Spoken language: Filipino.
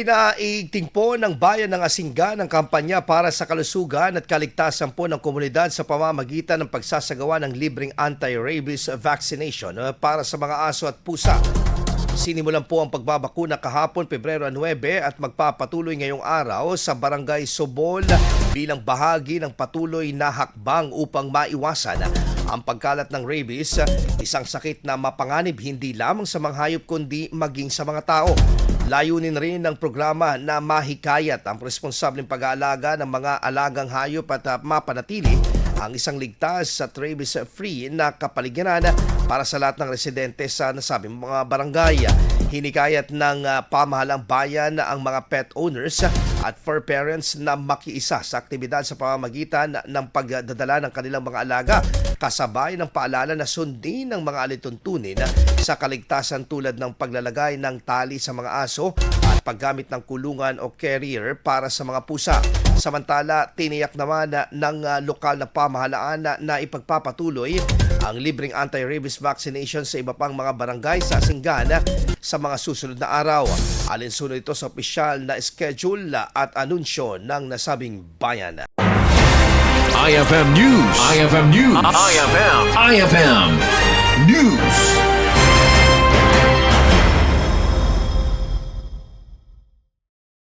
Inaigting po ng bayan ng Asingan ang kampanya para sa kalusugan at kaligtasan po ng komunidad sa pamamagitan ng pagsasagawa ng libreng anti-rabies vaccination para sa mga aso at pusa. Sinimulan po ang pagbabakuna kahapon Pebrero 9 at magpapatuloy ngayong araw sa Barangay Sobol bilang bahagi ng patuloy na hakbang upang maiwasan ang pagkalat ng rabies, isang sakit na mapanganib hindi lamang sa mga hayop kundi maging sa mga tao. Layunin rin ng programa na mahikayat ang responsableng pag-aalaga ng mga alagang hayop at mapanatili ang isang ligtas at rabies-free na kapaligiran para sa lahat ng residente sa nasabing mga barangay. Hinikayat ng pamahalang bayan ang mga pet owners at fur parents na makiisa sa aktibidad sa pamamagitan ng pagdadala ng kanilang mga alaga, kasabay ng paalala na sundin ng mga alituntunin sa kaligtasan tulad ng paglalagay ng tali sa mga aso at paggamit ng kulungan o carrier para sa mga pusa. Samantala, tiniyak naman ng lokal na pamahalaan na ipagpapatuloy ang libreng anti-rabies vaccination sa iba pang mga barangay sa Asingan sa mga susunod na araw. Alinsunod ito sa opisyal na schedule at anunsyo ng nasabing bayan. IFM News. IFM News. IFM News.